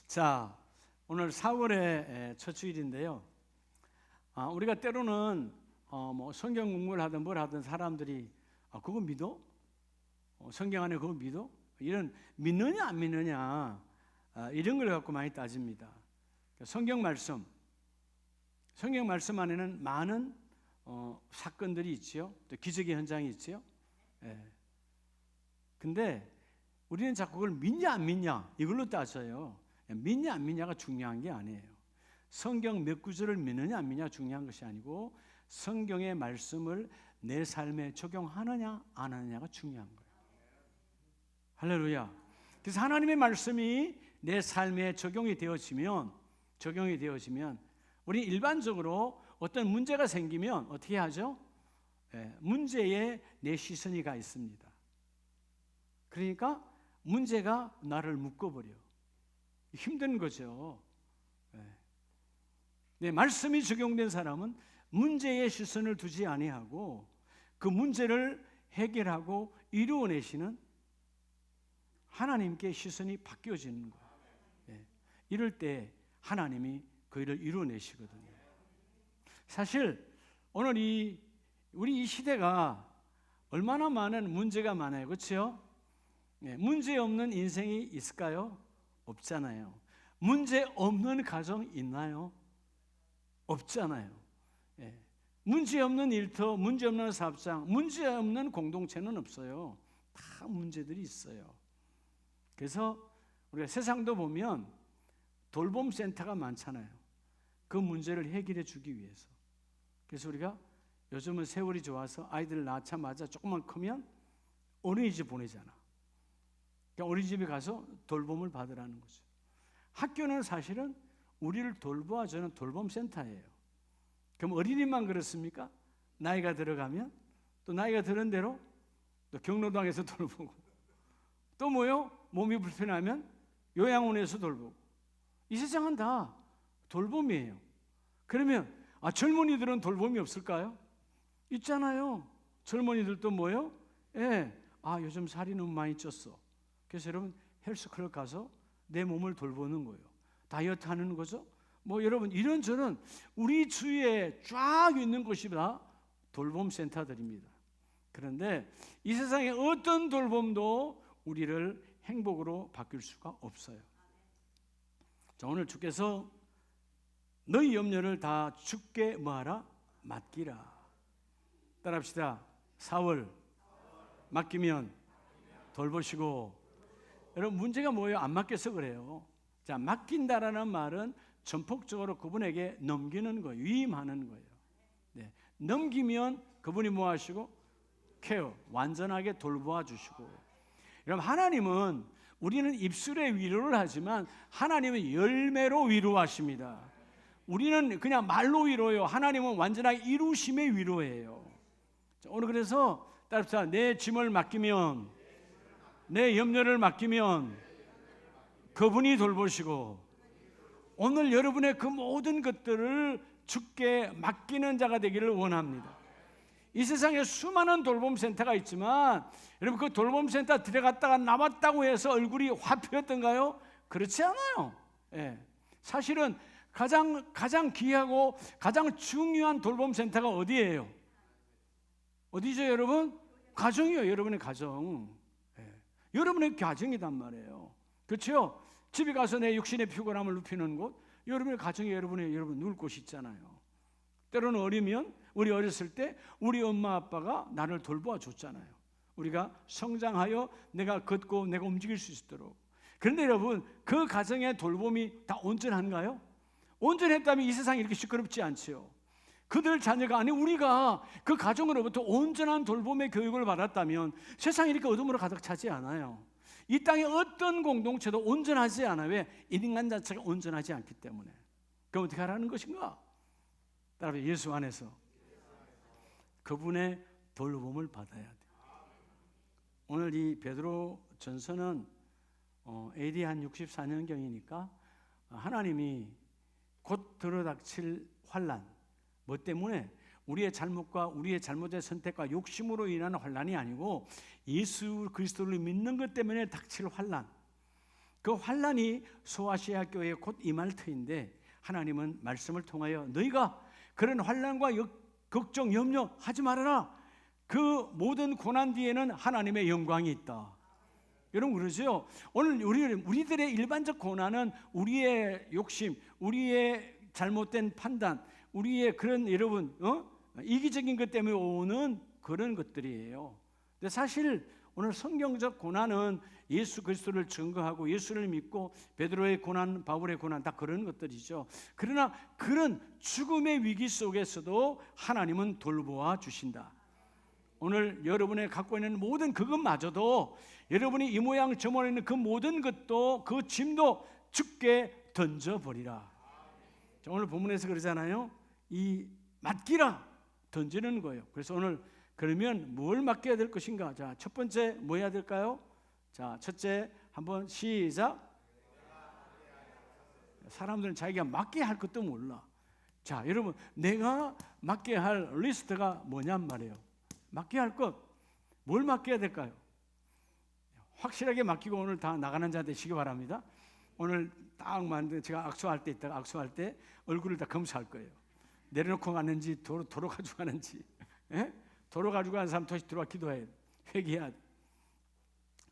자, 오늘 4월의 첫 주일인데요. 우리가 때로는 성경 공부를 하든 뭘 하든 사람들이 그거 믿어? 성경 안에 그거 믿어? 이런 믿느냐 안 믿느냐 이런 걸 갖고 많이 따집니다. 성경 말씀 안에는 많은 사건들이 있지요. 또 기적의 현장이 있지요. 근데 우리는 자꾸 그걸 믿냐 안 믿냐 이걸로 따져요. 믿냐 안 믿냐가 중요한 게 아니에요. 성경 몇 구절을 믿느냐 안 믿냐가 중요한 것이 아니고 성경의 말씀을 내 삶에 적용하느냐 안 하느냐가 중요한 거예요. 할렐루야. 그래서 하나님의 말씀이 내 삶에 적용이 되어지면 우리 일반적으로 어떤 문제가 생기면 어떻게 하죠? 문제에 내 시선이 가 있습니다. 그러니까 문제가 나를 묶어버려. 힘든 거죠. 말씀이 적용된 사람은 문제에 시선을 두지 아니하고 그 문제를 해결하고 이루어내시는 하나님께 시선이 바뀌어지는 거예요. 이럴 때 하나님이 그 일을 이루어내시거든요. 사실 오늘 우리 이 시대가 얼마나 많은 문제가 많아요. 그렇죠? 문제 없는 인생이 있을까요? 없잖아요. 문제 없는 가정 있나요? 없잖아요. 문제 없는 일터, 문제 없는 사업장, 문제 없는 공동체는 없어요. 다 문제들이 있어요. 그래서 우리가 세상도 보면 돌봄 센터가 많잖아요. 그 문제를 해결해 주기 위해서. 그래서 우리가 요즘은 세월이 좋아서 아이들 낳자마자 조금만 크면 어린이집 보내잖아. 그러니까 어린이집에 가서 돌봄을 받으라는 거죠. 학교는 사실은 우리를 돌보아주는 돌봄센터예요. 그럼 어린이만 그렇습니까? 나이가 들어가면 또 나이가 들은 대로 또 경로당에서 돌보고 또 뭐요? 몸이 불편하면 요양원에서 돌보고 이 세상은 다 돌봄이에요. 그러면 젊은이들은 돌봄이 없을까요? 있잖아요. 젊은이들도 뭐요? 요즘 살이 너무 많이 쪘어. 그래서 여러분 헬스클럽 가서 내 몸을 돌보는 거예요. 다이어트 하는 거죠. 여러분 이런저런 우리 주위에 쫙 있는 것이 다 돌봄 센터들입니다. 그런데 이 세상에 어떤 돌봄도 우리를 행복으로 바뀔 수가 없어요. 자, 오늘 주께서 너희 염려를 다 주께 뭐하라? 맡기라. 따라합시다. 4월 맡기면 돌보시고. 여러분 문제가 뭐예요? 안 맡겨서 그래요. 자, 맡긴다라는 말은 전폭적으로 그분에게 넘기는 거예요. 위임하는 거예요. 넘기면 그분이 뭐 하시고? 케어, 완전하게 돌보아 주시고. 여러분 하나님은 우리는 입술에 위로를 하지만 하나님은 열매로 위로하십니다. 우리는 그냥 말로 위로해요. 하나님은 완전하게 이루심의 위로예요. 자, 오늘 그래서 따라합시다. 내 짐을 맡기면, 내 염려를 맡기면 그분이 돌보시고, 오늘 여러분의 그 모든 것들을 주께 맡기는 자가 되기를 원합니다. 이 세상에 수많은 돌봄센터가 있지만 여러분 그 돌봄센터 들어갔다가 나왔다고 해서 얼굴이 화피었던가요? 그렇지 않아요. 사실은 가장 귀하고 가장 중요한 돌봄센터가 어디예요? 어디죠 여러분? 가정이에요. 여러분의 가정. 여러분의 가정이단 말이에요. 그렇죠? 집에 가서 내 육신의 피곤함을 눕히는 곳, 여러분의 가정에 여러분 누울 곳이 있잖아요. 때로는 우리 어렸을 때 우리 엄마 아빠가 나를 돌보아 줬잖아요. 우리가 성장하여 내가 걷고 내가 움직일 수 있도록. 그런데 여러분 그 가정의 돌봄이 다 온전한가요? 온전했다면 이 세상이 이렇게 시끄럽지 않지요. 그들 자녀가 아니 우리가 그 가정으로부터 온전한 돌봄의 교육을 받았다면 세상이 이렇게 어둠으로 가득 차지 않아요. 이 땅의 어떤 공동체도 온전하지 않아요. 왜? 인간 자체가 온전하지 않기 때문에. 그럼 어떻게 하라는 것인가? 따라서 예수 안에서 그분의 돌봄을 받아야 돼요. 오늘 이 베드로 전서는 AD 한 64년경이니까 하나님이 곧 들어닥칠 환난, 뭐 때문에? 우리의 잘못과 우리의 잘못의 선택과 욕심으로 인한 환난이 아니고 예수 그리스도를 믿는 것 때문에 닥칠 환난, 그 환난이 소아시아 교회에 곧 임할 터인데 하나님은 말씀을 통하여 너희가 그런 환난과 걱정, 염려하지 말아라. 그 모든 고난 뒤에는 하나님의 영광이 있다. 여러분 그러죠? 오늘 우리들의 일반적 고난은 우리의 욕심, 우리의 잘못된 판단, 우리의 그런 여러분 이기적인 것 때문에 오는 그런 것들이에요. 근데 사실 오늘 성경적 고난은 예수 그리스도를 증거하고 예수를 믿고 베드로의 고난, 바울의 고난 다 그런 것들이죠. 그러나 그런 죽음의 위기 속에서도 하나님은 돌보아 주신다. 오늘 여러분이 갖고 있는 모든 그것마저도 여러분이 이 모양 저 모양 있는 그 모든 것도 그 짐도 죽게 던져버리라. 자, 오늘 본문에서 그러잖아요. 이 맡기라 던지는 거예요. 그래서 오늘 그러면 뭘 맡겨야 될 것인가? 자, 첫 번째 뭐 해야 될까요? 자, 첫째 한번 시작. 사람들은 자기가 맡겨야 할 것도 몰라. 자, 여러분 내가 맡겨야 할 리스트가 뭐냔 말이에요. 맡겨야 할 것, 뭘 맡겨야 될까요? 확실하게 맡기고 오늘 다 나가는 자 되시기 바랍니다. 오늘 딱 만든 제가 악수할 때 얼굴을 다 검사할 거예요. 내려놓고 가는지 도로 가지고 가는지. 예? 도로 가지고 가는 사람 다시 들어와 기도해야 돼. 회개해야 돼.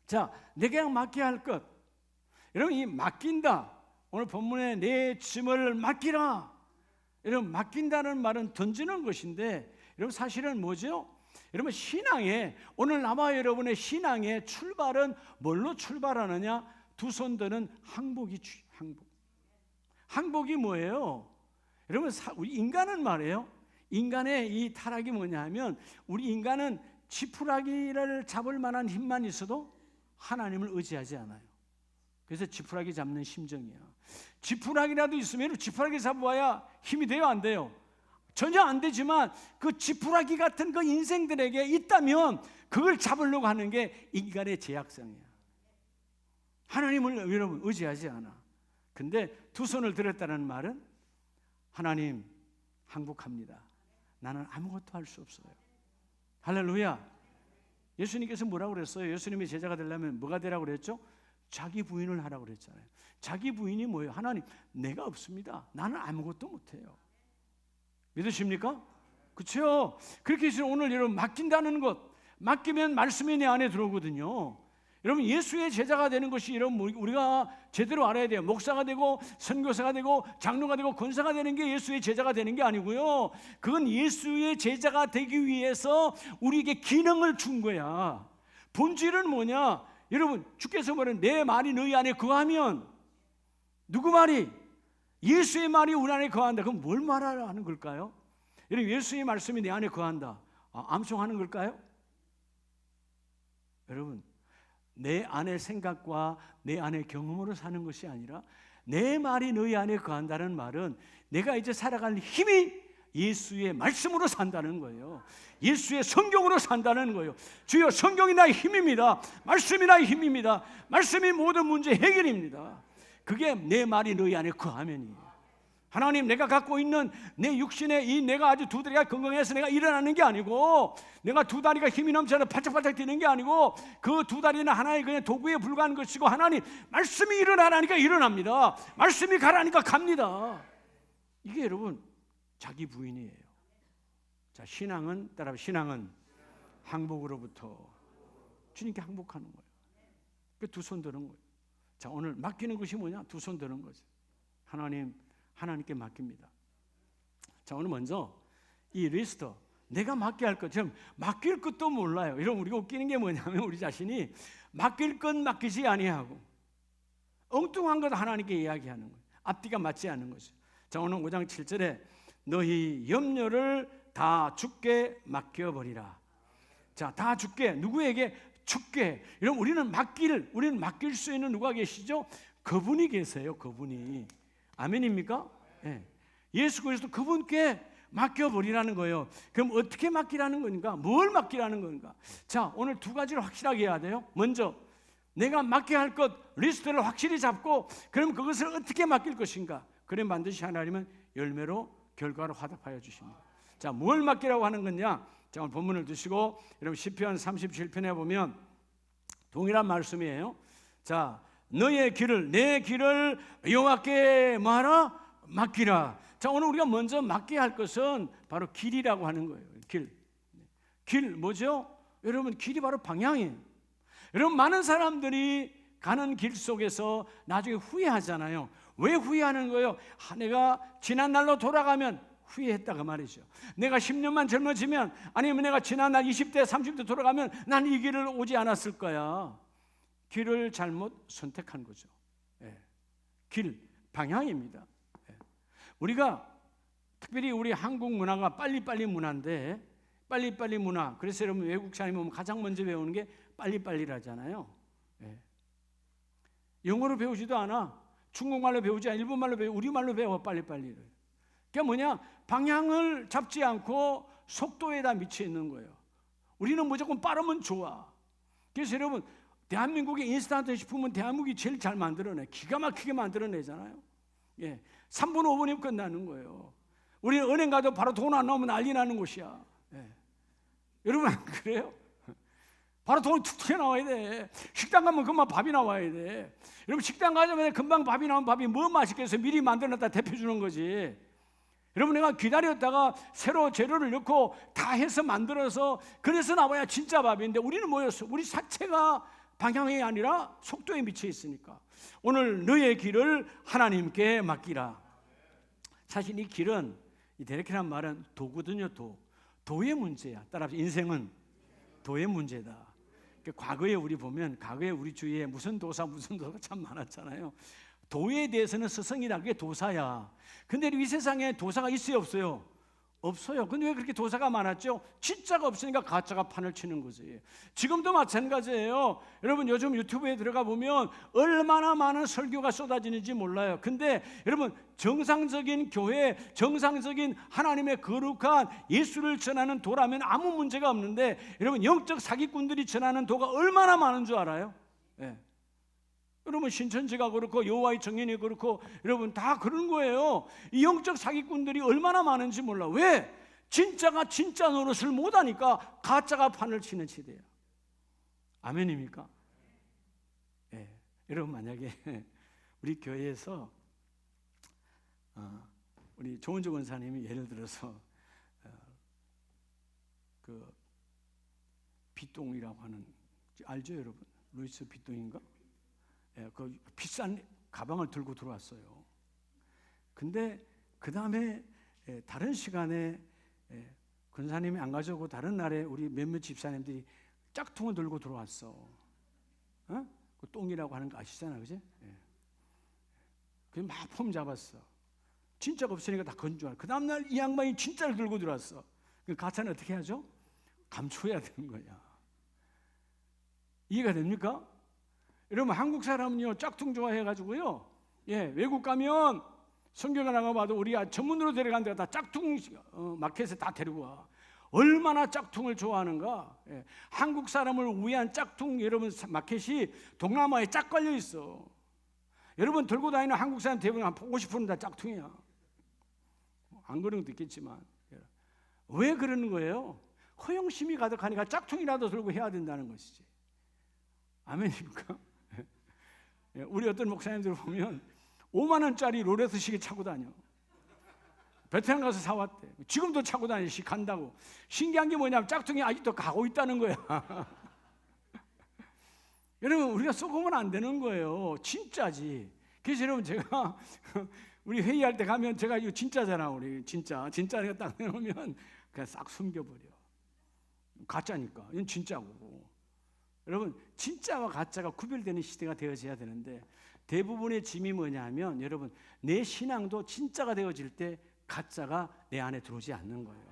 자, 내가 맡겨야 할 것. 여러분 이 맡긴다. 오늘 본문에 내 짐을 맡기라. 여러분 맡긴다는 말은 던지는 것인데 여러분 사실은 뭐죠? 여러분 신앙에 오늘 나와 여러분의 신앙의 출발은 뭘로 출발하느냐? 두 손 드는 항복이 항복. 항복이 뭐예요? 여러분 우리 인간은 말이에요. 인간의 이 타락이 뭐냐면 우리 인간은 지푸라기를 잡을 만한 힘만 있어도 하나님을 의지하지 않아요. 그래서 지푸라기 잡는 심정이야. 지푸라기라도 있으면 지푸라기 잡아야 힘이 돼요, 안 돼요? 전혀 안 되지만 그 지푸라기 같은 그 인생들에게 있다면 그걸 잡으려고 하는 게 인간의 제약성이야. 하나님을 여러분 의지하지 않아. 근데 두 손을 들었다는 말은 하나님 항복합니다. 나는 아무것도 할 수 없어요. 할렐루야. 예수님께서 뭐라고 그랬어요? 예수님의 제자가 되려면 뭐가 되라고 그랬죠? 자기 부인을 하라고 그랬잖아요. 자기 부인이 뭐예요? 하나님 내가 없습니다. 나는 아무것도 못해요. 믿으십니까? 그렇죠? 그렇게 해서 오늘 여러분 맡긴다는 것, 맡기면 말씀이 내 안에 들어오거든요. 여러분 예수의 제자가 되는 것이 여러분 우리가 제대로 알아야 돼요. 목사가 되고 선교사가 되고 장로가 되고 권사가 되는 게 예수의 제자가 되는 게 아니고요. 그건 예수의 제자가 되기 위해서 우리에게 기능을 준 거야. 본질은 뭐냐? 여러분 주께서 말은 내 말이 너희 안에 거하면 누구 말이? 예수의 말이 우리 안에 거한다. 그럼 뭘 말하는 걸까요? 여러분 예수의 말씀이 내 안에 거한다. 암송하는 걸까요? 여러분 내 안의 생각과 내 안의 경험으로 사는 것이 아니라 내 말이 너희 안에 거한다는 말은 내가 이제 살아갈 힘이 예수의 말씀으로 산다는 거예요. 예수의 성경으로 산다는 거예요. 주여 성경이 나의 힘입니다. 말씀이 나의 힘입니다. 말씀이 모든 문제 해결입니다. 그게 내 말이 너희 안에 거하면이에요. 하나님 내가 갖고 있는 내 육신의 이 내가 아주 두 다리가 건강해서 내가 일어나는 게 아니고 내가 두 다리가 힘이 넘쳐서 팔짝팔짝 뛰는 게 아니고 그 두 다리는 하나의 그냥 도구에 불과한 것이고 하나님 말씀이 일어나라니까 일어납니다. 말씀이 가라니까 갑니다. 이게 여러분 자기 부인이에요. 자 신앙은 따라 신앙은 항복으로부터 주님께 항복하는 거예요. 그 두 손 드는 거예요. 자 오늘 맡기는 것이 뭐냐? 두 손 드는 거죠. 하나님께 맡깁니다. 자 오늘 먼저 이 리스트 내가 맡겨야 할 것, 지금 맡길 것도 몰라요. 이런 우리가 웃기는 게 뭐냐면 우리 자신이 맡길 것 맡기지 아니하고 엉뚱한 것 하나님께 이야기하는 거예요. 앞뒤가 맞지 않는 거죠. 자 오늘 5장 7절에 너희 염려를 다 주께 맡겨버리라. 자 다 주께 누구에게? 주께. 이런 우리는 맡길 수 있는 누가 계시죠? 그분이 계세요. 그분이. 아멘입니까? 네. 예수 그리스도 그분께 맡겨버리라는 거예요. 그럼 어떻게 맡기라는 건가? 뭘 맡기라는 건가? 자 오늘 두 가지를 확실하게 해야 돼요. 먼저 내가 맡겨야 할 것 리스트를 확실히 잡고 그럼 그것을 어떻게 맡길 것인가? 그럼 반드시 하나님은 열매로 결과로 화답하여 주십니다. 자 뭘 맡기라고 하는 거냐? 자 오늘 본문을 드시고 여러분 시편 37편에 보면 동일한 말씀이에요. 자 너의 길을, 내 길을 여호와께 뭐하라? 맡기라. 자, 오늘 우리가 먼저 맡겨야 할 것은 바로 길이라고 하는 거예요. 길 뭐죠? 여러분, 길이 바로 방향이에요. 여러분, 많은 사람들이 가는 길 속에서 나중에 후회하잖아요. 왜 후회하는 거예요? 내가 지난 날로 돌아가면 후회했다 그 말이죠. 내가 10년만 젊어지면, 아니면 내가 지난날 20대 30대 돌아가면 난 이 길을 오지 않았을 거야. 길을 잘못 선택한 거죠. 길, 방향입니다. 우리가 특별히 우리 한국 문화가 빨리빨리 문화인데, 빨리빨리 문화. 그래서 여러분, 외국 사람이 오면 가장 먼저 배우는 게 빨리빨리라잖아요. 영어로 배우지도 않아. 중국말로 배우지 않아. 일본말로 배워. 우리말로 배워, 빨리빨리를. 그게 뭐냐? 방향을 잡지 않고 속도에다 미쳐 있는 거예요. 우리는 무조건 빠르면 좋아. 그래서 여러분, 대한민국의 인스턴트 식품은 대한민국이 제일 잘 만들어내. 기가 막히게 만들어내잖아요. 3분 5분이면 끝나는 거예요. 우리는 은행 가도 바로 돈 안 나오면 난리 나는 곳이야. 여러분, 안 그래요? 바로 돈이 툭 튀어나와야 돼. 식당 가면 금방 밥이 나와야 돼. 여러분, 식당 가자마자 금방 밥이 나오면 밥이 뭐 맛있겠어요? 미리 만들어놨다 대표주는 거지. 여러분, 내가 기다렸다가 새로 재료를 넣고 다 해서 만들어서 그래서 나와야 진짜 밥인데, 우리는 뭐였어? 우리 자체가 방향이 아니라 속도에 미쳐 있으니까. 오늘 너의 길을 하나님께 맡기라. 사실 이 길은, 이 디렉트란 말은 도거든요. 도의 문제야. 따라서 인생은 도의 문제다. 과거에 우리 보면, 과거에 우리 주위에 무슨 도사 참 많았잖아요. 도에 대해서는 스승이다. 그게 도사야. 근데 이 세상에 도사가 있어요, 없어요? 없어요. 근데 왜 그렇게 도사가 많았죠? 진짜가 없으니까 가짜가 판을 치는 거지. 지금도 마찬가지예요. 여러분, 요즘 유튜브에 들어가 보면 얼마나 많은 설교가 쏟아지는지 몰라요. 근데 여러분, 정상적인 교회, 정상적인 하나님의 거룩한 예수를 전하는 도라면 아무 문제가 없는데, 여러분, 영적 사기꾼들이 전하는 도가 얼마나 많은 줄 알아요? 여러분, 신천지가 그렇고 여호와의 청년이 그렇고 여러분 다 그런 거예요. 이 영적 사기꾼들이 얼마나 많은지 몰라. 왜? 진짜가 진짜 노릇을 못하니까 가짜가 판을 치는 시대야. 아멘입니까? 여러분, 만약에 우리 교회에서 우리 조은주 권사님이 예를 들어서 그 비똥이라고 하는, 알죠 여러분? 루이스 비똥인가? 그 비싼 가방을 들고 들어왔어요. 근데 그 다음에 다른 시간에 권사님이 안 가져오고 다른 날에 우리 몇몇 집사님들이 짝퉁을 들고 들어왔어. 그 똥이라고 하는 거 아시잖아, 그지? 그래서 막 폼 잡았어. 진짜가 없으니까 다 건조한. 그 다음 날 이 양반이 진짜를 들고 들어왔어. 그 가짜는 어떻게 하죠? 감춰야 되는 거야. 이해가 됩니까? 여러분, 한국 사람은요 짝퉁 좋아해가지고요, 외국 가면 성경에 나가봐도 우리가 전문으로 데려간 데가 다 짝퉁 마켓에 다 데리고 와. 얼마나 짝퉁을 좋아하는가. 한국 사람을 위한 짝퉁, 여러분, 마켓이 동남아에 쫙 깔려 있어. 여러분, 들고 다니는 한국 사람 대부분 한 50%는 다 짝퉁이야. 안 그런 것도 있겠지만. 왜 그러는 거예요? 허영심이 가득하니까 짝퉁이라도 들고 해야 된다는 것이지. 아멘입니까? 우리 어떤 목사님들 보면 5만 원짜리 롤렉스 시계 차고 다녀. 베트남 가서 사왔대. 지금도 차고 다니시 간다고. 신기한 게 뭐냐면 짝퉁이 아직도 가고 있다는 거야. 여러분, 우리가 속으면 안 되는 거예요. 진짜지. 그래서 여러분, 제가 우리 회의할 때 가면 제가 이거 진짜잖아, 우리 진짜 내가 딱 내놓으면 그냥 싹 숨겨버려. 가짜니까. 이건 진짜고. 여러분, 진짜와 가짜가 구별되는 시대가 되어져야 되는데, 대부분의 짐이 뭐냐면, 여러분, 내 신앙도 진짜가 되어질 때 가짜가 내 안에 들어오지 않는 거예요.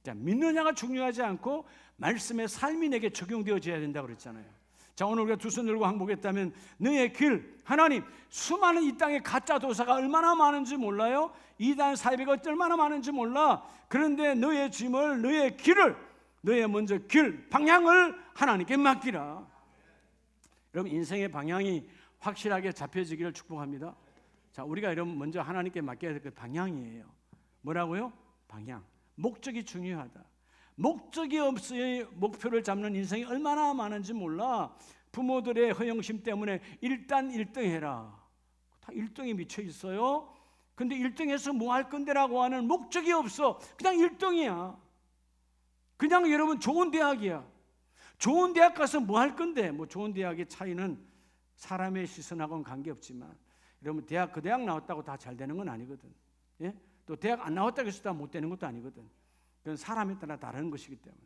자, 믿느냐가 중요하지 않고 말씀의 삶이 내게 적용되어져야 된다고 그랬잖아요. 자, 오늘 우리가 두 손 들고 항복했다면, 너의 길, 하나님, 수많은 이 땅에 가짜 도사가 얼마나 많은지 몰라요? 이단 사이비가 얼마나 많은지 몰라. 그런데 너의 짐을, 너의 길을, 너의 먼저 길, 방향을 하나님께 맡기라. 여러분, 인생의 방향이 확실하게 잡혀지기를 축복합니다. 자, 우리가 여러분 먼저 하나님께 맡겨야 될 그 방향이에요. 뭐라고요? 방향. 목적이 중요하다. 목적이 없이 목표를 잡는 인생이 얼마나 많은지 몰라. 부모들의 허영심 때문에 일단 1등 해라. 다 1등에 미쳐 있어요. 근데 1등해서 뭐 할 건데라고 하는 목적이 없어. 그냥 1등이야. 그냥 여러분 좋은 대학이야. 좋은 대학 가서 뭐 할 건데? 뭐 좋은 대학의 차이는 사람의 시선하고는 관계없지만, 여러분 대학 그 대학 나왔다고 다 잘 되는 건 아니거든. 예? 또 대학 안 나왔다고 해서 다 못 되는 것도 아니거든. 그건 사람에 따라 다른 것이기 때문에,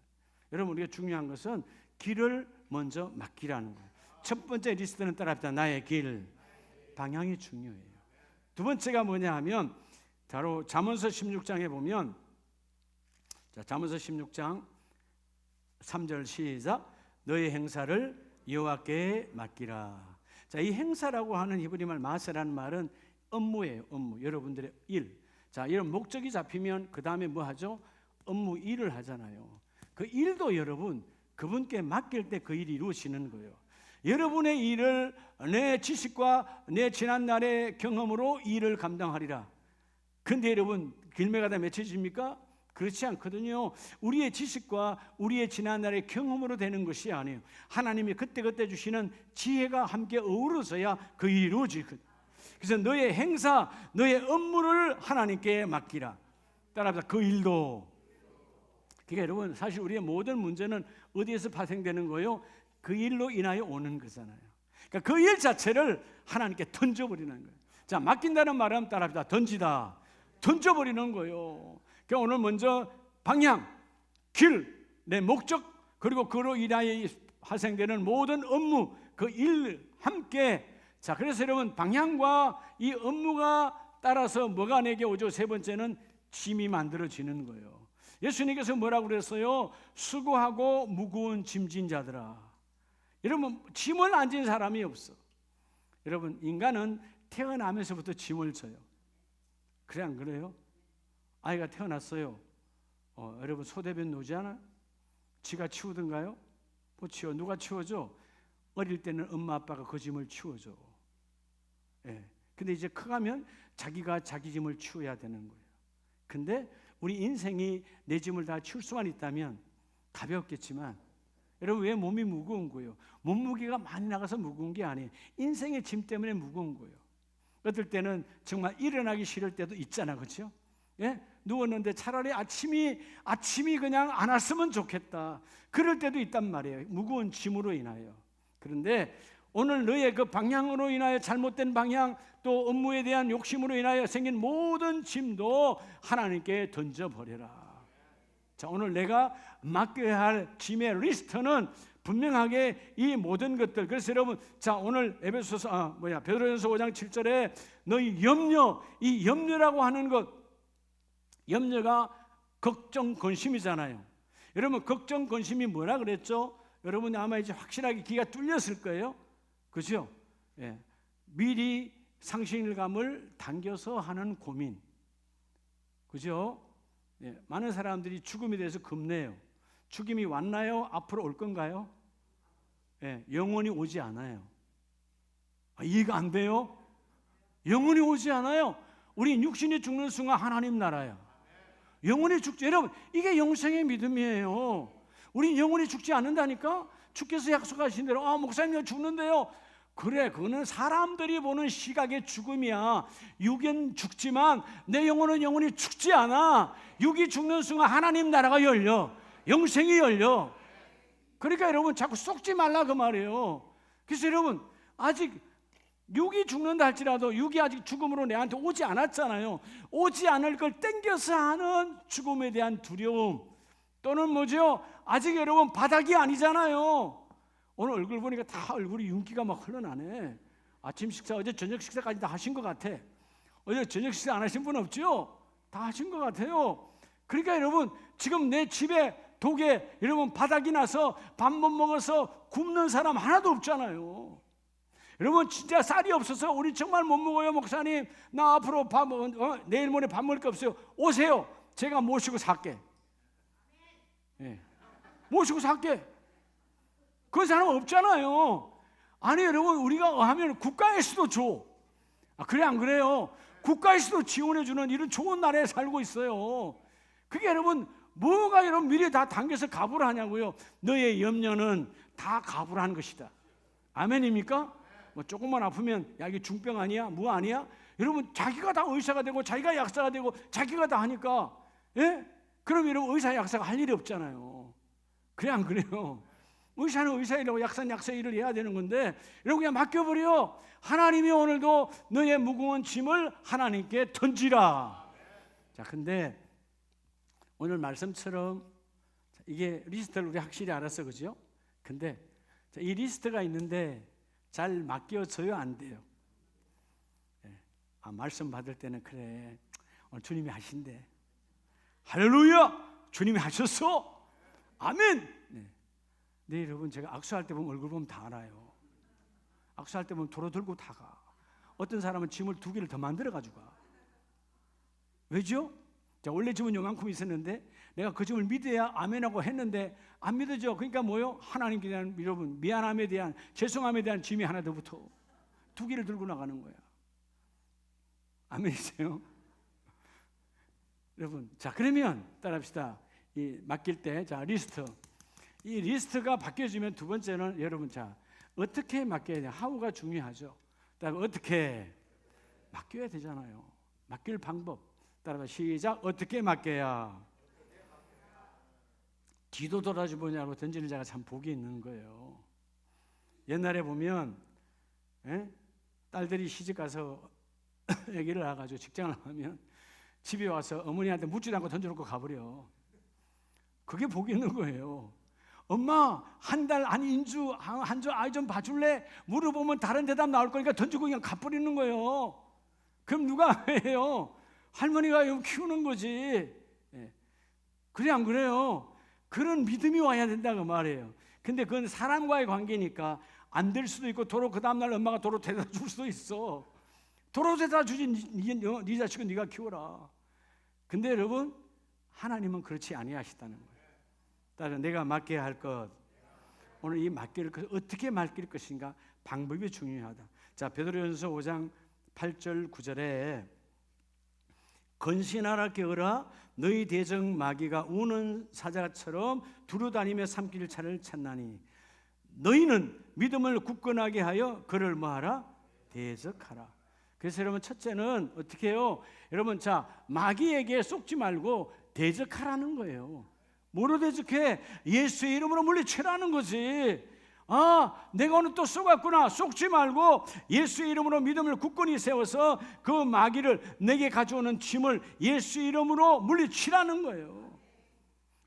여러분 우리가 중요한 것은 길을 먼저 맡기라는 거예요. 첫 번째 리스트는 따라합시다. 나의 길, 방향이 중요해요. 두 번째가 뭐냐 하면 바로 잠언서 16장에 보면, 자, 잠언서 16장 3절 시작. 너의 행사를 여호와께 맡기라. 자, 이 행사라고 하는 히브리말 마세라는 말은 업무예요. 업무. 여러분들의 일. 자, 이런 목적이 잡히면 그 다음에 뭐 하죠? 업무 일을 하잖아요. 그 일도 여러분 그분께 맡길 때 그 일이 이루어지는 거예요. 여러분의 일을 내 지식과 내 지난날의 경험으로 일을 감당하리라. 근데 여러분 길매가 다 맺혀집니까? 그렇지 않거든요. 우리의 지식과 우리의 지난날의 경험으로 되는 것이 아니에요. 하나님이 그때그때 주시는 지혜가 함께 어우러져야 그 일이 이루어지거든요. 그래서 너의 행사, 너의 업무를 하나님께 맡기라. 따라합시다. 그 일도. 그러니까 여러분 사실 우리의 모든 문제는 어디에서 발생되는 거예요? 그 일로 인하여 오는 거잖아요. 그러니까 그 일 자체를 하나님께 던져버리는 거예요. 자, 맡긴다는 말은 따라합시다. 던지다. 던져버리는 거예요. 그러니까 오늘 먼저 방향, 길, 내 목적, 그리고 그로 인하여 발생되는 모든 업무, 그 일 함께. 자, 그래서 여러분 방향과 이 업무가 따라서 뭐가 내게 오죠? 세 번째는 짐이 만들어지는 거예요. 예수님께서 뭐라고 그랬어요? 수고하고 무거운 짐진 자들아. 여러분 짐을 안 진 사람이 없어. 여러분 인간은 태어나면서부터 짐을 져요. 그래 안 그래요? 아이가 태어났어요. 여러분 소대변 놓지 않아요? 지가 치우던가요? 뭐 치워? 누가 치워줘? 어릴 때는 엄마 아빠가 그 짐을 치워줘. 예. 근데 이제 커가면 자기가 자기 짐을 치워야 되는 거예요. 근데 우리 인생이 내 짐을 다 치울 수만 있다면 가볍겠지만, 여러분 왜 몸이 무거운 거예요? 몸무게가 많이 나가서 무거운 게 아니에요. 인생의 짐 때문에 무거운 거예요. 어떨 때는 정말 일어나기 싫을 때도 있잖아, 그렇죠? 예? 누웠는데 차라리 아침이 그냥 안 왔으면 좋겠다. 그럴 때도 있단 말이에요. 무거운 짐으로 인하여. 그런데 오늘 너의 그 방향으로 인하여 잘못된 방향, 또 업무에 대한 욕심으로 인하여 생긴 모든 짐도 하나님께 던져버려라. 자, 오늘 내가 맡겨야 할 짐의 리스트는 분명하게 이 모든 것들. 그래서 여러분, 자, 오늘 베드로전서 5장 7절에 너희 염려, 이 염려라고 하는 것, 염려가 걱정, 근심이잖아요. 여러분 걱정, 근심이 뭐라 그랬죠? 여러분 아마 이제 확실하게 귀가 뚫렸을 거예요. 그죠? 예. 미리 상실감을 당겨서 하는 고민. 그죠? 예. 많은 사람들이 죽음에 대해서 겁내요. 죽음이 왔나요? 앞으로 올 건가요? 예. 영원히 오지 않아요. 이해가 안 돼요? 영원히 오지 않아요. 우리 육신이 죽는 순간 하나님 나라야. 영원히 죽지. 여러분 이게 영생의 믿음이에요. 우리 영원히 죽지 않는다니까. 주께서 약속하신 대로 목사님 죽는데요. 그래, 그거는 사람들이 보는 시각의 죽음이야. 육은 죽지만 내 영혼은 영원히 죽지 않아. 육이 죽는 순간 하나님 나라가 열려. 영생이 열려. 그러니까 여러분 자꾸 속지 말라 그 말이에요. 그래서 여러분 아직 육이 죽는다 할지라도 육이 아직 죽음으로 내한테 오지 않았잖아요. 오지 않을 걸 땡겨서 하는 죽음에 대한 두려움, 또는 뭐죠? 아직 여러분 바닥이 아니잖아요. 오늘 얼굴 보니까 다 얼굴이 윤기가 막 흘러나네. 아침 식사, 어제 저녁 식사까지 다 하신 것 같아. 어제 저녁 식사 안 하신 분 없죠? 다 하신 것 같아요. 그러니까 여러분 지금 내 집에 독에 여러분 바닥이 나서 밥 못 먹어서 굶는 사람 하나도 없잖아요. 여러분 진짜 쌀이 없어서 우리 정말 못 먹어요 목사님, 나 앞으로 내일 모레 밥 먹을 게 없어요. 오세요. 제가 모시고 살게. 네. 모시고 살게. 그 사람 없잖아요. 아니 여러분 우리가 하면 국가에서도 줘. 그래 안 그래요? 국가에서도 지원해주는 이런 좋은 나라에 살고 있어요. 그게 여러분 뭐가 여러분 미리 다 당겨서 갑을 하냐고요. 너의 염려는 다 갑을 한 것이다. 아멘입니까? 뭐 조금만 아프면 야 이게 중병 아니야? 뭐 아니야? 여러분 자기가 다 의사가 되고 자기가 약사가 되고 자기가 다 하니까 예? 그럼 여러분 의사 약사가 할 일이 없잖아요. 그래 안 그래요? 의사는 의사 일하고 약사는 약사 일을 해야 되는 건데 여러분 그냥 맡겨버려. 하나님이 오늘도 너의 무거운 짐을 하나님께 던지라. 자, 근데 오늘 말씀처럼 이게 리스트를 우리 확실히 알았어, 그죠? 근데 이 리스트가 있는데 잘 맡겨져요, 안 돼요? 말씀 받을 때는 그래 오늘 주님이 하신대. 할렐루야! 주님이 하셨어. 아멘. 네, 여러분 제가 악수할 때 보면 얼굴 보면 다 알아요. 악수할 때 보면 도로 들고 다 가. 어떤 사람은 짐을 2개를 더 만들어 가지고 가. 왜죠? 자, 원래 짐은 요만큼 있었는데 내가 그 짐을 믿어야 아멘하고 했는데 안 믿어져. 그러니까 뭐요? 하나님께 대한 여러분 미안함에 대한 죄송함에 대한 짐이 하나 더 붙어 2개를 들고 나가는 거야. 아멘이세요? 여러분, 자 그러면 따라합시다. 이 맡길 때, 자 리스트. 이 리스트가 바뀌어지면 두 번째는 여러분, 자 어떻게 맡겨야 돼? 하우가 중요하죠. 그다음에 어떻게 맡겨야 되잖아요. 맡길 방법. 따라서 시작. 어떻게 맡겨야? 뒤도 돌아지 보냐고 던지는 자가 참 복이 있는 거예요. 옛날에 보면 딸들이 시집 가서 아기를 낳아가지고 직장을 하면 집에 와서 어머니한테 묻지도 않고 던져놓고 가버려. 그게 복이 있는 거예요. 엄마 한 달 아니 인주 한 주 아이 좀 봐줄래? 물어보면 다른 대답 나올 거니까 던지고 그냥 가버리는 거예요. 그럼 누가 해요? 할머니가 이거 키우는 거지. 그래 안 그래요? 그런 믿음이 와야 된다고 말해요. 근데 그건 사람과의 관계니까 안 될 수도 있고 도로 그 다음날 엄마가 도로 데려다 줄 수도 있어. 도로 데려다 주지 네 자식은 네가 키워라. 근데 여러분 하나님은 그렇지 아니하시다는 거예요. 따라서 내가 맡겨야 할 것, 오늘 이 맡길 것 어떻게 맡길 것인가 방법이 중요하다. 자 베드로전서 5장 8절 9절에 건신하라 깨어라 너희 대적 마귀가 우는 사자처럼 두루다니며 삼킬 차를 찾나니 너희는 믿음을 굳건하게 하여 그를 뭐하라? 대적하라. 그래서 여러분 첫째는 어떻게 해요? 여러분 자 마귀에게 속지 말고 대적하라는 거예요. 뭐로 대적해? 예수의 이름으로 물리치라는 거지. 아, 내가 오늘 또 속았구나. 속지 말고 예수의 이름으로 믿음을 굳건히 세워서 그 마귀를 내게 가져오는 짐을 예수의 이름으로 물리치라는 거예요.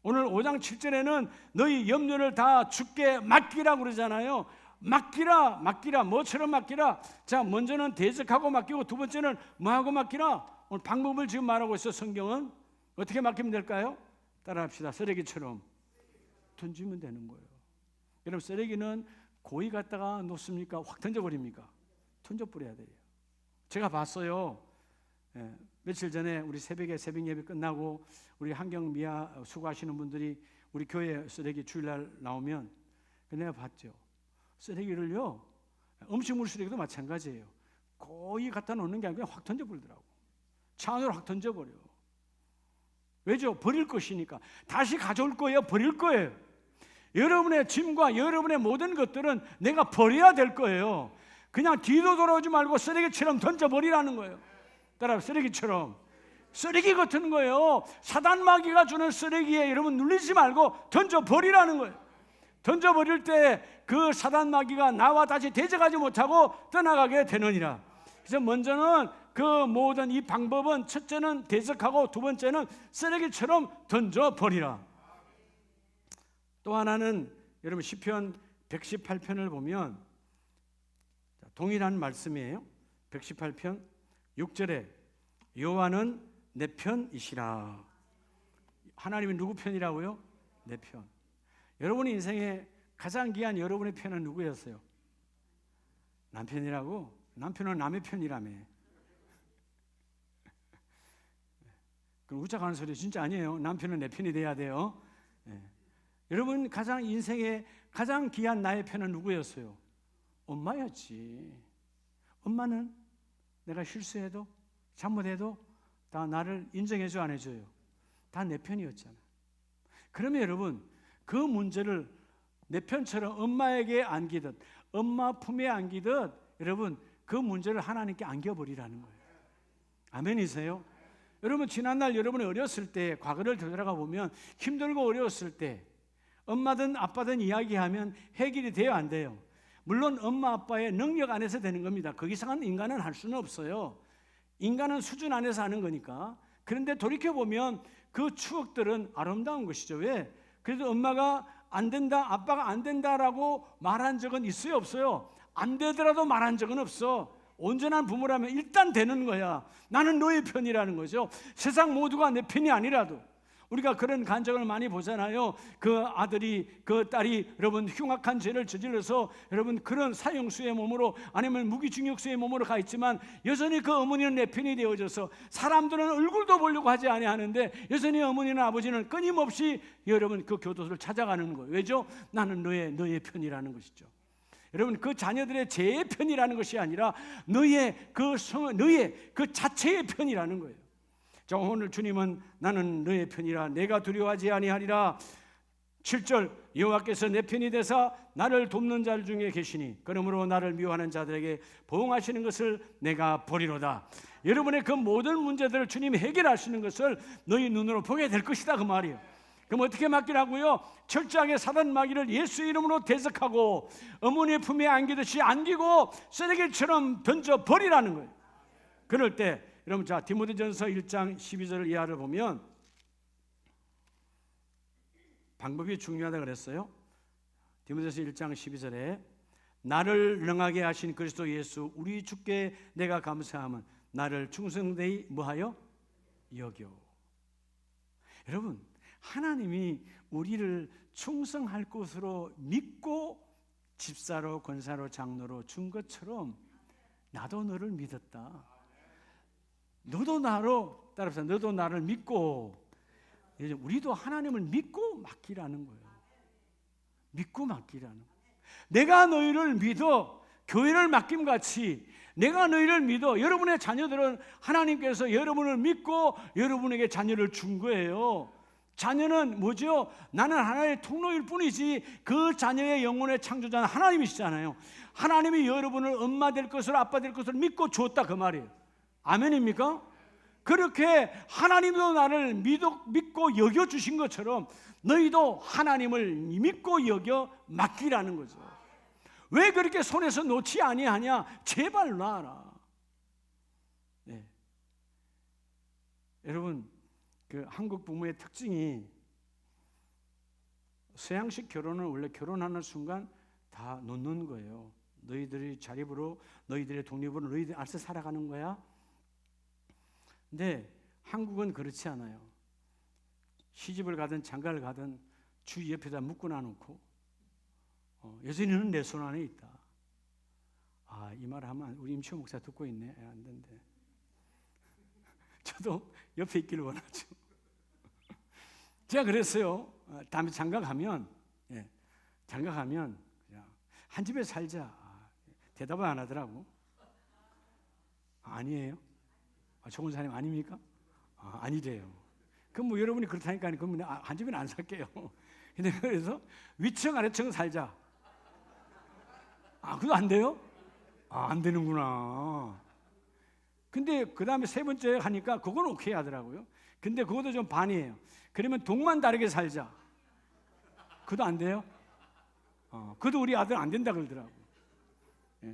오늘 5장 7절에는 너희 염려를 다 주께 맡기라고 그러잖아요. 맡기라, 맡기라. 뭐처럼 맡기라? 자, 먼저는 대적하고 맡기고 두 번째는 뭐하고 맡기라? 오늘 방법을 지금 말하고 있어. 성경은 어떻게 맡기면 될까요? 따라합시다. 쓰레기처럼 던지면 되는 거예요. 여러분 쓰레기는 고이 갖다가 놓습니까? 확 던져버립니까? 던져버려야 돼요. 제가 봤어요. 며칠 전에 우리 새벽에 새벽 예배 끝나고 우리 한경 미아 수고하시는 분들이 우리 교회 쓰레기 주일날 나오면 내가 봤죠. 쓰레기를요 음식물 쓰레기도 마찬가지예요. 고이 갖다 놓는 게 아니고 그냥 확 던져버리더라고. 차 안으로 확 던져버려. 왜죠? 버릴 것이니까. 다시 가져올 거예요? 버릴 거예요? 여러분의 짐과 여러분의 모든 것들은 내가 버려야 될 거예요. 그냥 뒤도 돌아오지 말고 쓰레기처럼 던져버리라는 거예요. 따라 쓰레기처럼. 쓰레기 같은 거예요. 사단 마귀가 주는 쓰레기에 여러분 눌리지 말고 던져버리라는 거예요. 던져버릴 때 그 사단 마귀가 나와 다시 대적하지 못하고 떠나가게 되느니라. 그래서 먼저는 그 모든 이 방법은 첫째는 대적하고 두 번째는 쓰레기처럼 던져버리라. 또 하나는 여러분 시편 118편을 보면 동일한 말씀이에요. 118편 6절에 여호와는 내 편이시라. 하나님이 누구 편이라고요? 내 편. 여러분의 인생에 가장 귀한 여러분의 편은 누구였어요? 남편이라고? 남편은 남의 편이라며. 그럼 우짝하는 소리 진짜 아니에요. 남편은 내 편이 돼야 돼요. 여러분 가장 인생에 가장 귀한 나의 편은 누구였어요? 엄마였지. 엄마는 내가 실수해도 잘못해도 다 나를 인정해줘 안 해줘요? 다 내 편이었잖아. 그러면 여러분 그 문제를 내 편처럼 엄마에게 안기듯 엄마 품에 안기듯 여러분 그 문제를 하나님께 안겨버리라는 거예요. 아멘이세요? 여러분 지난날 여러분이 어렸을 때 과거를 되돌아가 보면 힘들고 어려웠을 때 엄마든 아빠든 이야기하면 해결이 돼요, 안 돼요? 물론 엄마 아빠의 능력 안에서 되는 겁니다. 그 이상은 인간은 할 수는 없어요. 인간은 수준 안에서 하는 거니까. 그런데 돌이켜보면 그 추억들은 아름다운 것이죠. 왜? 그래도 엄마가 안 된다, 아빠가 안 된다라고 말한 적은 있어요, 없어요? 안 되더라도 말한 적은 없어. 온전한 부모라면 일단 되는 거야. 나는 너의 편이라는 거죠. 세상 모두가 내 편이 아니라도. 우리가 그런 간증을 많이 보잖아요. 그 아들이, 그 딸이 여러분 흉악한 죄를 저질러서 여러분 그런 사형수의 몸으로 아니면 무기징역수의 몸으로 가 있지만 여전히 그 어머니는 내 편이 되어져서 사람들은 얼굴도 보려고 하지 아니하는데 여전히 어머니나 아버지는 끊임없이 여러분 그 교도소를 찾아가는 거예요. 왜죠? 나는 너의 편이라는 것이죠. 여러분 그 자녀들의 죄의 편이라는 것이 아니라 너의 그 자체의 편이라는 거예요. 자, 오늘 주님은 나는 너의 편이라 내가 두려워하지 아니하리라. 7절 여호와께서 내 편이 되사 나를 돕는 자 중에 계시니 그러므로 나를 미워하는 자들에게 보응하시는 것을 내가 보리로다. 여러분의 그 모든 문제들을 주님이 해결하시는 것을 너희 눈으로 보게 될 것이다 그 말이에요. 그럼 어떻게 맡기라고요? 철저하게 사단 마귀를 예수 이름으로 대적하고 어머니의 품에 안기듯이 안기고 쓰레기처럼 던져버리라는 거예요. 그럴 때 여러분 자 디모데전서 1장 12절 이하를 보면 방법이 중요하다 그랬어요. 디모데전서 1장 12절에 나를 능하게 하신 그리스도 예수 우리 주께 내가 감사함은 나를 충성되이 뭐하여 여겨. 여러분 하나님이 우리를 충성할 것으로 믿고 집사로 권사로 장로로 준 것처럼 나도 너를 믿었다. 너도 나로 따라서 너도 나를 믿고 우리도 하나님을 믿고 맡기라는 거예요. 믿고 맡기라는 거예요. 내가 너희를 믿어 교회를 맡김같이 내가 너희를 믿어 여러분의 자녀들은 하나님께서 여러분을 믿고 여러분에게 자녀를 준 거예요. 자녀는 뭐죠? 나는 하나의 통로일 뿐이지 그 자녀의 영혼의 창조자는 하나님이시잖아요. 하나님이 여러분을 엄마 될 것으로 아빠 될 것으로 믿고 줬다 그 말이에요. 아멘입니까? 그렇게 하나님도 나를 믿고 여겨주신 것처럼 너희도 하나님을 믿고 여겨 맡기라는 거죠. 왜 그렇게 손에서 놓지 아니하냐? 제발 놔라. 네. 여러분 그 한국 부모의 특징이 서양식 결혼은 원래 결혼하는 순간 다 놓는 거예요. 너희들이 자립으로 너희들의 독립으로 너희들이 알아서 살아가는 거야. 근데 한국은 그렇지 않아요. 시집을 가든 장가를 가든 주 옆에다 묶어놔 놓고 여전히는 내 손 안에 있다. 아, 이 말 하면 우리 임치호 목사 듣고 있네. 안 된대. 저도 옆에 있기를 원하죠. 제가 그랬어요. 다음에 장가 가면 그냥 한 집에 살자. 대답을 안 하더라고. 아니에요? 좋은 사람 아닙니까? 아니래요. 그럼 뭐 여러분이 그렇다니까 그럼 한 집에는 안 살게요. 근데 그래서 위층 아래층 살자. 그거 안 돼요? 안 되는구나. 근데 그 다음에 세 번째 하니까 그건 오케이 하더라고요. 근데 그것도 좀 반이에요. 그러면 동만 다르게 살자. 그것도 안 돼요? 그것도 우리 아들 안 된다 그러더라고.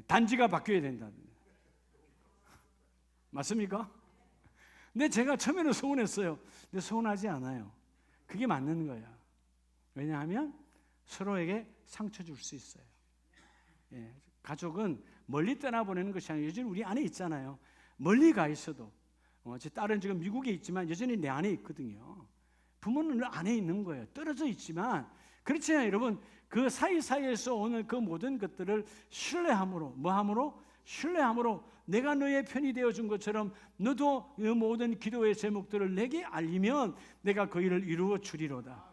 단지가 바뀌어야 된다. 맞습니까? 근데 제가 처음에는 서운했어요. 근데 서운하지 않아요. 그게 맞는 거야. 왜냐하면 서로에게 상처 줄 수 있어요. 가족은 멀리 떠나보내는 것이 아니라 여전히 우리 안에 있잖아요. 멀리 가 있어도 제 딸은 지금 미국에 있지만 여전히 내 안에 있거든요. 부모는 안에 있는 거예요. 떨어져 있지만 그렇잖아요. 여러분 그 사이사이에서 오는 그 모든 것들을 신뢰함으로 뭐함으로? 신뢰함으로 내가 너의 편이 되어준 것처럼 너도 이 모든 기도의 제목들을 내게 알리면 내가 그 일을 이루어 주리로다.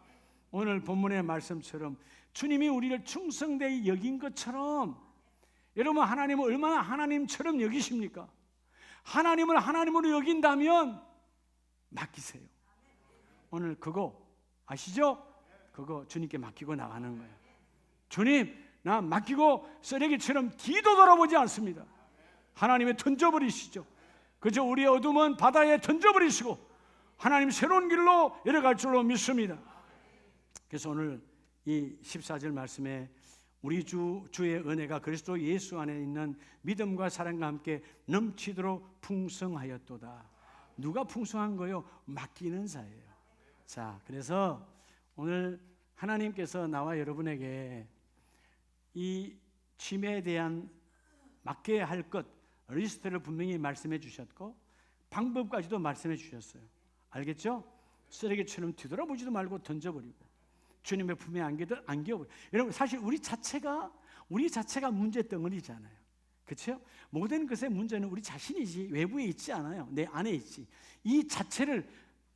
오늘 본문의 말씀처럼 주님이 우리를 충성되이 여긴 것처럼 여러분 하나님은 얼마나 하나님처럼 여기십니까? 하나님을 하나님으로 여긴다면 맡기세요. 오늘 그거 아시죠? 그거 주님께 맡기고 나가는 거예요. 주님 나 맡기고 쓰레기처럼 뒤도 돌아보지 않습니다. 하나님의 던져버리시죠. 그저 우리의 어둠은 바다에 던져버리시고 하나님 새로운 길로 내려갈 줄로 믿습니다. 그래서 오늘 이 14절 말씀에 우리 주의 은혜가 그리스도 예수 안에 있는 믿음과 사랑과 함께 넘치도록 풍성하였도다. 누가 풍성한 거요? 맡기는 자예요. 자, 그래서 오늘 하나님께서 나와 여러분에게 이 취미에 대한 맡겨야 할 것 리스트를 분명히 말씀해 주셨고 방법까지도 말씀해 주셨어요. 알겠죠? 쓰레기처럼 뒤돌아보지도 말고 던져버리고 주님의 품에 안겨버리고. 여러분 사실 우리 자체가 문제 덩어리잖아요. 그렇죠? 모든 것의 문제는 우리 자신이지 외부에 있지 않아요. 내 안에 있지. 이 자체를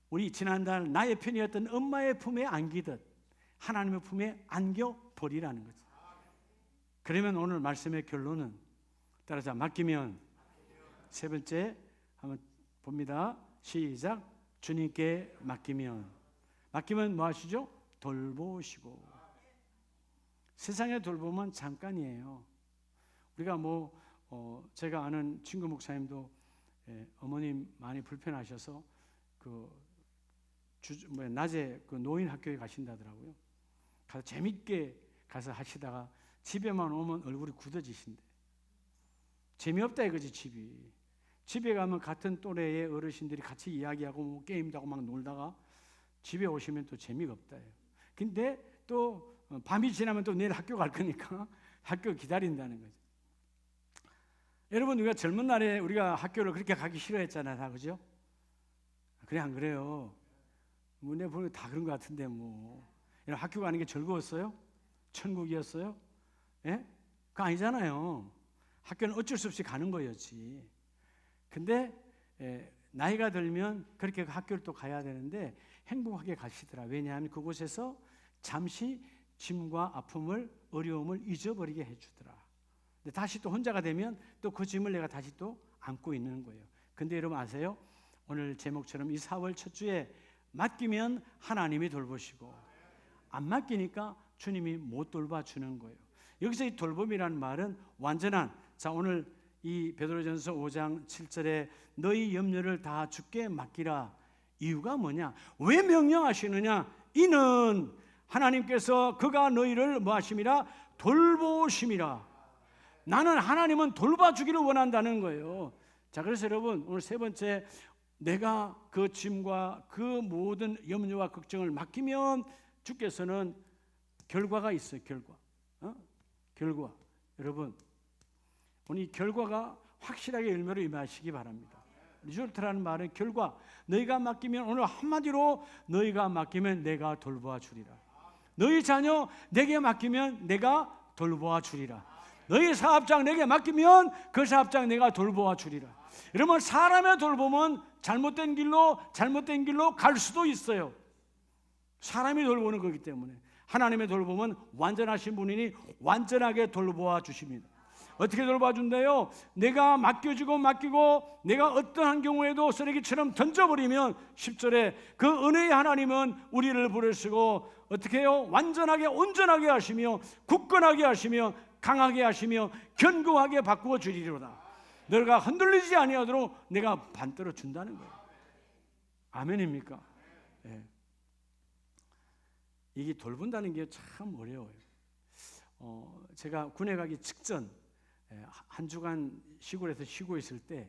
우리 지난달 나의 편이었던 엄마의 품에 안기듯 하나님의 품에 안겨버리라는 거죠. 그러면 오늘 말씀의 결론은 따라서 맡기면 세 번째 한번 봅니다. 시작. 주님께 맡기면 뭐 하시죠? 돌보시고. 세상의 돌봄은 잠깐이에요. 우리가 제가 아는 친구 목사님도 어머님 많이 불편하셔서 낮에 노인 학교에 가신다더라고요. 가서 재밌게 가서 하시다가 집에만 오면 얼굴이 굳어지신대. 재미없다 이거지 집이. 집에 가면 같은 또래의 어르신들이 같이 이야기하고 게임도 하고 막 놀다가 집에 오시면 또 재미가 없다. 근데 또 밤이 지나면 또 내일 학교 갈 거니까 학교 기다린다는 거죠. 여러분 우리가 젊은 날에 우리가 학교를 그렇게 가기 싫어했잖아요. 다 그죠? 그래 안 그래요? 내 보면 다 그런 것 같은데 학교 가는 게 즐거웠어요? 천국이었어요? 예? 그거 아니잖아요. 학교는 어쩔 수 없이 가는 거였지. 근데 나이가 들면 그렇게 학교를 또 가야 되는데 행복하게 가시더라. 왜냐하면 그곳에서 잠시 짐과 아픔을 어려움을 잊어버리게 해주더라. 근데 다시 또 혼자가 되면 또 그 짐을 내가 다시 또 안고 있는 거예요. 근데 여러분 아세요? 오늘 제목처럼 이 4월 첫 주에 맡기면 하나님이 돌보시고 안 맡기니까 주님이 못 돌봐주는 거예요. 여기서 이 돌봄이라는 말은 완전한, 자 오늘 이 베드로전서 5장 7절에 너희 염려를 다 주께 맡기라. 이유가 뭐냐? 왜 명령하시느냐? 이는 하나님께서 그가 너희를 뭐 하심이라? 돌보심이라. 나는 하나님은 돌봐주기를 원한다는 거예요. 자 그래서 여러분 오늘 세 번째, 내가 그 짐과 그 모든 염려와 걱정을 맡기면 주께서는 결과가 있어요. 결과. 여러분 오늘 이 결과가 확실하게 열매로 임하시기 바랍니다. 리졸트라는 말은 결과. 너희가 맡기면, 오늘 한마디로 너희가 맡기면 내가 돌보아 주리라. 너희 자녀 내게 맡기면 내가 돌보아 주리라. 너희 사업장 내게 맡기면 그 사업장 내가 돌보아 주리라. 여러분 사람의 돌봄은 잘못된 길로 갈 수도 있어요. 사람이 돌보는 거기 때문에. 하나님의 돌봄은 완전하신 분이니 완전하게 돌보아 주십니다. 어떻게 돌봐준대요? 내가 맡기고 내가 어떠한 경우에도 쓰레기처럼 던져버리면 10절에 그 은혜의 하나님은 우리를 부르시고 어떻게 해요? 완전하게 온전하게 하시며 굳건하게 하시며 강하게 하시며 견고하게 바꾸어 주리로다. 너가 흔들리지 아니하도록 내가 반대로 준다는 거예요. 아멘입니까? 네. 이게 돌본다는 게 참 어려워요. 제가 군에 가기 직전 한 주간 시골에서 쉬고 있을 때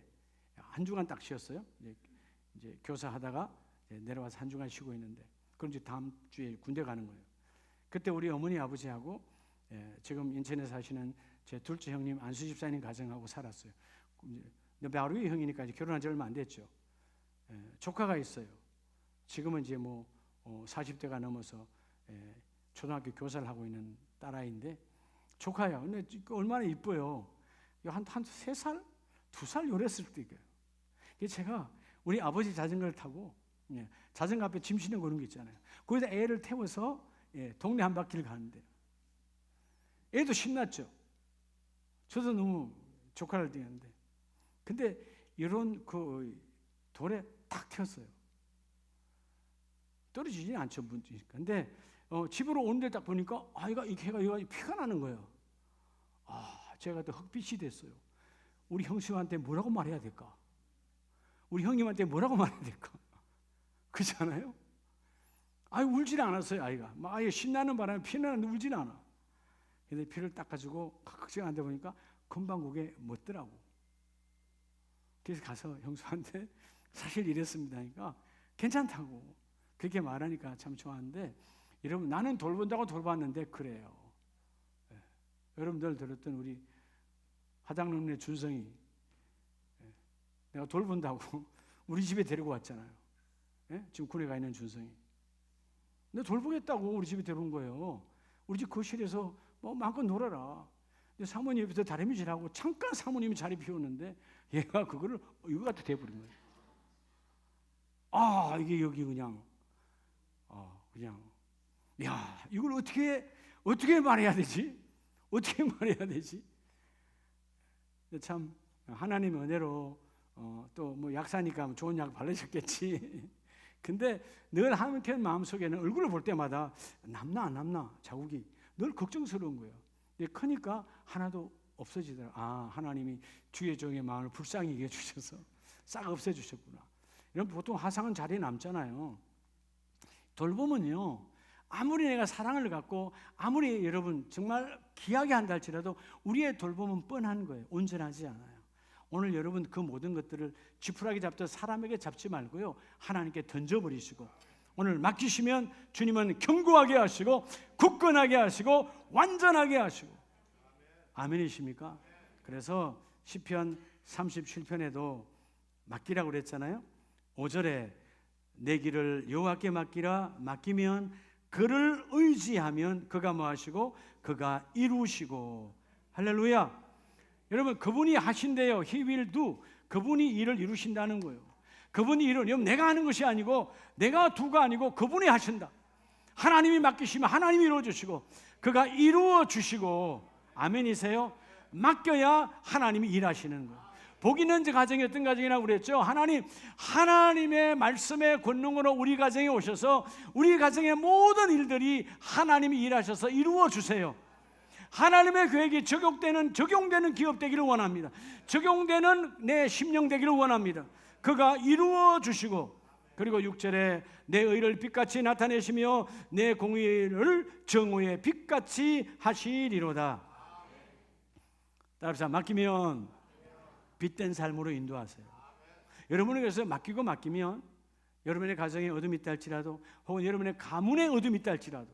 한 주간 딱 쉬었어요. 이제 교사하다가 내려와서 한 주간 쉬고 있는데, 그럼 이제 다음 주에 군대 가는 거예요. 그때 우리 어머니 아버지하고 지금 인천에 사시는 제 둘째 형님 안수 집사님 가정하고 살았어요. 바로 위 형이니까 이제 결혼한 지 얼마 안 됐죠. 조카가 있어요. 지금은 이제 40대가 넘어서 초등학교 교사를 하고 있는 딸아이인데 조카야. 근데 얼마나 이뻐요. 한 3살, 2살 요랬을 때예요. 제가 우리 아버지 자전거를 타고 자전거 앞에 짐 싣는 그런 거 있잖아요. 거기다 애를 태워서 동네 한 바퀴를 가는데 애도 신났죠. 저도 너무 조카를 뛰는데, 근데 이런 그 돌에 탁 튀었어요. 떨어지지는 않죠, 문지니까. 근데 집으로 오는데 딱 보니까 아이가 이가 피가 나는 거예요. 제가 또 흑빛이 됐어요. 우리 형수한테 뭐라고 말해야 될까? 우리 형님한테 뭐라고 말해야 될까? 그렇잖아요? 울질 않았어요. 아이가 막 신나는 바람에 피나는데 울진 않아. 근데 피를 닦아주고 걱정한데 보니까 금방 그게 멎더라고. 그래서 가서 형수한테 사실 이랬습니다 하니까 괜찮다고 그렇게 말하니까 참 좋았는데, 여러분 나는 돌본다고 돌봤는데 그래요. 여러분들 들었던 우리 하장님네 준성이, 내가 돌본다고 우리 집에 데리고 왔잖아요. 지금 군에 가 있는 준성이. 내가 돌보겠다고 우리 집에 데려온 거예요. 우리 집 거실에서 뭐 마음껏 놀아라. 근데 사모님 옆에서 다리미질하고 잠깐 사모님이 자리 비웠는데 얘가 그거를 이거 같아 돼버린 거예요. 이게 여기 그냥 야, 이걸 어떻게 말해야 되지? 어떻게 말해야 되지? 참 하나님의 은혜로 또 뭐 약사니까 좋은 약 바르셨겠지. 근데 늘 한편 마음속에는 얼굴을 볼 때마다 남나 안 남나 자국이 늘 걱정스러운 거예요. 크니까 하나도 없어지더라. 하나님이 주의 종의 마음을 불쌍히 여겨주셔서 싹 없애주셨구나. 여러분 보통 화상은 자리에 남잖아요. 돌보면요, 아무리 내가 사랑을 갖고 아무리 여러분 정말 귀하게 한다 할지라도 우리의 돌봄은 뻔한 거예요. 온전하지 않아요. 오늘 여러분 그 모든 것들을 지푸라기 잡듯 사람에게 잡지 말고요, 하나님께 던져버리시고 오늘 맡기시면 주님은 견고하게 하시고 굳건하게 하시고 완전하게 하시고. 아멘이십니까? 그래서 시편 37편에도 맡기라고 그랬잖아요. 5절에 내 길을 여호와께 맡기라. 맡기면 그를 의지하면 그가 뭐 하시고 그가 이루시고. 할렐루야. 여러분 그분이 하신대요. He will do. 그분이 일을 이루신다는 거예요. 그분이 일을, 여러분 내가 하는 것이 아니고 내가 두가 아니고 그분이 하신다. 하나님이 맡기시면 하나님이 이루어주시고 그가 이루어주시고. 아멘이세요? 맡겨야 하나님이 일하시는 거예요. 복 있는 가정이 어떤 가정이라고 그랬죠? 하나님의 말씀의 권능으로 우리 가정에 오셔서 우리 가정의 모든 일들이 하나님이 일하셔서 이루어 주세요. 하나님의 계획이 적용되는 기업 되기를 원합니다. 적용되는 내 심령 되기를 원합니다. 그가 이루어 주시고, 그리고 6절에 내 의를 빛같이 나타내시며 내 공의를 정오의 빛같이 하시리로다. 따라서 맡기면 빛된 삶으로 인도하세요. 여러분에게 그래서 맡기면 여러분의 가정에 어둠이 있다 할지라도, 혹은 여러분의 가문에 어둠이 있다 할지라도,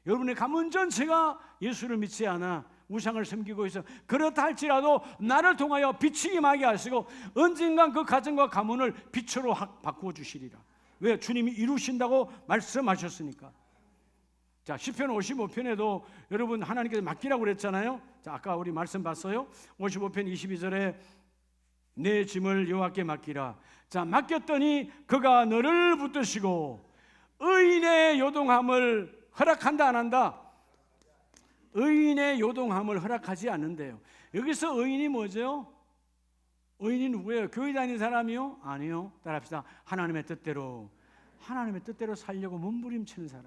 여러분의 가문 전체가 예수를 믿지 않아 우상을 섬기고 있어, 그렇다 할지라도 나를 통하여 빛이 임하게 하시고 언젠간 그 가정과 가문을 빛으로 바꾸어 주시리라. 왜? 주님이 이루신다고 말씀하셨으니까. 자, 시편 55편에도 여러분 하나님께서 맡기라고 그랬잖아요. 자, 아까 우리 말씀 봤어요. 55편 22절에 내 짐을 여호와께 맡기라. 자, 맡겼더니 그가 너를 붙드시고 의인의 요동함을 허락한다 안 한다? 의인의 요동함을 허락하지 않는데요. 여기서 의인이 뭐죠? 의인이 누구예요? 교회 다니는 사람이요? 아니요. 따라합시다. 하나님의 뜻대로 살려고 몸부림치는 사람.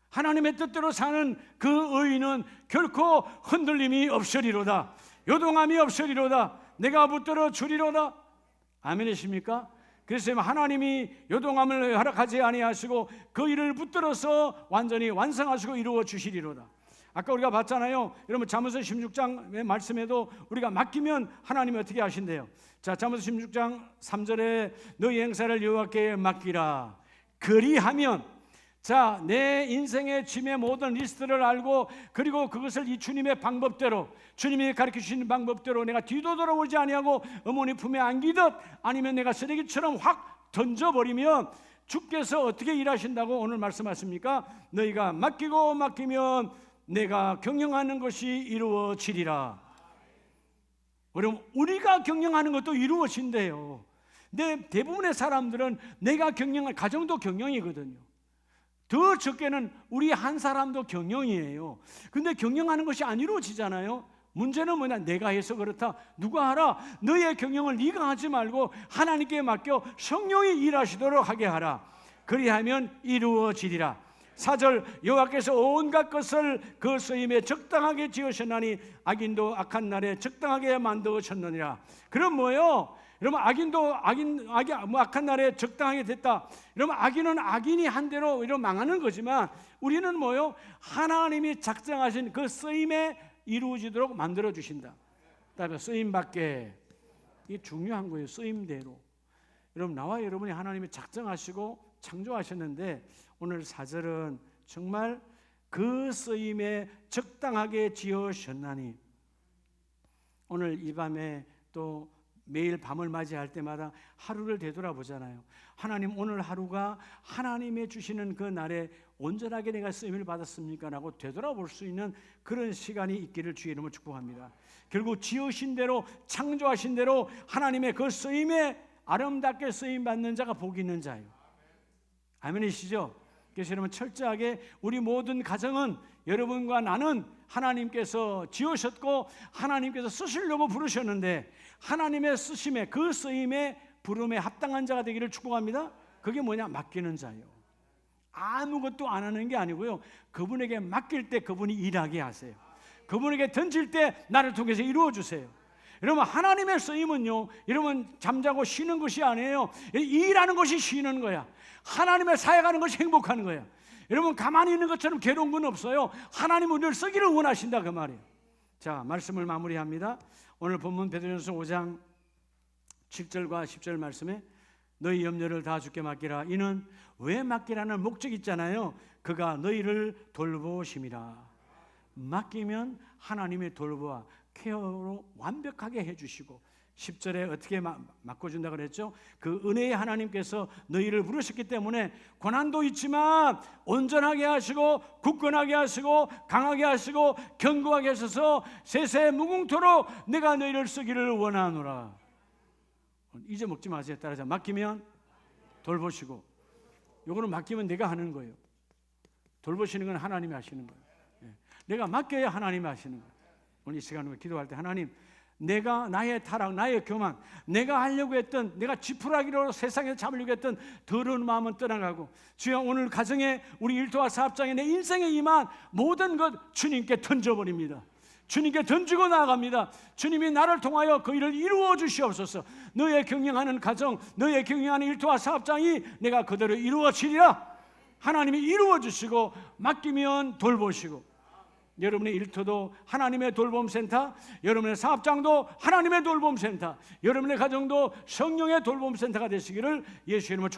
하나님의 뜻대로 사는 그 의인은 결코 흔들림이 없으리로다. 요동함이 없으리로다. 내가 붙들어 주리로다. 아멘이십니까? 그래서 하나님이 요동함을 허락하지 아니하시고 그 일을 붙들어서 완전히 완성하시고 이루어 주시리로다. 아까 우리가 봤잖아요. 여러분 잠언서 16장의 말씀에도 우리가 맡기면 하나님이 어떻게 하신대요? 자, 잠언서 16장 3절에 너희 행사를 여호와께 맡기라. 그리하면, 자, 내 인생의 짐의 모든 리스트를 알고 그리고 그것을 이 주님의 방법대로, 주님이 가르쳐 주시는 방법대로 내가 뒤도돌아오지 아니하고 어머니 품에 안기듯 아니면 내가 쓰레기처럼 확 던져버리면 주께서 어떻게 일하신다고 오늘 말씀하십니까? 너희가 맡기면 내가 경영하는 것이 이루어지리라. 여러분 우리가 경영하는 것도 이루어진대요. 근데 대부분의 사람들은 내가 경영할, 가정도 경영이거든요. 더 적게는 우리 한 사람도 경영이에요. 근데 경영하는 것이 안 이루어지잖아요. 문제는 뭐냐? 내가 해서 그렇다. 누가 하라? 너의 경영을 네가 하지 말고 하나님께 맡겨 성령이 일하시도록 하게 하라. 그리하면 이루어지리라. 4절 여호와께서 온갖 것을 그 쓰임에 적당하게 지으셨나니 악인도 악한 날에 적당하게 만드셨느니라. 그럼 뭐예요? 여러분 악인도 악한 날에 적당하게 됐다. 여러분 악인은 악인이 한 대로 이런 망하는 거지만 우리는 뭐예요? 하나님이 작정하신 그 쓰임에 이루어지도록 만들어 주신다. 그다음에 쓰임밖에 이게 중요한 거예요. 쓰임대로. 여러분 나와 여러분이 하나님이 작정하시고 창조하셨는데 오늘 4절은 정말 그 쓰임에 적당하게 지으셨나니 오늘 이 밤에 또 매일 밤을 맞이할 때마다 하루를 되돌아보잖아요. 하나님 오늘 하루가 하나님의 주시는 그 날에 온전하게 내가 쓰임을 받았습니까? 라고 되돌아볼 수 있는 그런 시간이 있기를 주의 이름으로 축복합니다. 결국 지으신 대로 창조하신 대로 하나님의 그 쓰임에 아름답게 쓰임 받는 자가 복이 있는 자예요. 아멘이시죠? 그래서 여러분 철저하게 우리 모든 가정은 여러분과 나는 하나님께서 지으셨고 하나님께서 쓰시려고 부르셨는데 하나님의 쓰심에 그 쓰임에 부름에 합당한 자가 되기를 축복합니다. 그게 뭐냐? 맡기는 자예요. 아무것도 안 하는 게 아니고요. 그분에게 맡길 때 그분이 일하게 하세요. 그분에게 던질 때 나를 통해서 이루어 주세요. 여러분 하나님의 쓰임은요, 여러분 잠자고 쉬는 것이 아니에요. 일하는 것이 쉬는 거야. 하나님의 사역하는 것이 행복한 거야. 여러분 가만히 있는 것처럼 괴로운 건 없어요. 하나님은 우리를 쓰기를 원하신다 그 말이에요. 자, 말씀을 마무리합니다. 오늘 본문 베드로전서 5장 7절과 10절 말씀에 너희 염려를 다 주께 맡기라. 이는 왜 맡기라는 목적이 있잖아요. 그가 너희를 돌보심이라. 맡기면 하나님의 돌보아 케어로 완벽하게 해주시고 10절에 어떻게 맡겨준다 그랬죠? 그 은혜의 하나님께서 너희를 부르셨기 때문에 고난도 있지만 온전하게 하시고 굳건하게 하시고 강하게 하시고 견고하게 하셔서 세세 무궁토록 내가 너희를 쓰기를 원하노라. 잊어먹지 마세요. 따라서 맡기면 돌보시고, 요거는 맡기면 내가 하는 거예요. 돌보시는 건 하나님이 하시는 거예요. 내가 맡겨야 하나님이 하시는 거예요. 오늘 이 시간에 기도할 때 하나님, 내가 나의 타락, 나의 교만, 내가 하려고 했던, 내가 지푸라기로 세상에 잡으려고 했던 더러운 마음은 떠나가고, 주여 오늘 가정에 우리 일터와 사업장에 내 인생에 임한 모든 것 주님께 던져버립니다. 주님께 던지고 나아갑니다. 주님이 나를 통하여 그 일을 이루어 주시옵소서. 너의 경영하는 가정, 너의 경영하는 일터와 사업장이 내가 그대로 이루어지리라. 하나님이 이루어 주시고 맡기면 돌보시고, 여러분의 일터도 하나님의 돌봄센터, 여러분의 사업장도 하나님의 돌봄센터, 여러분의 가정도 성령의 돌봄센터가 되시기를 예수 이름으로 축복합니다.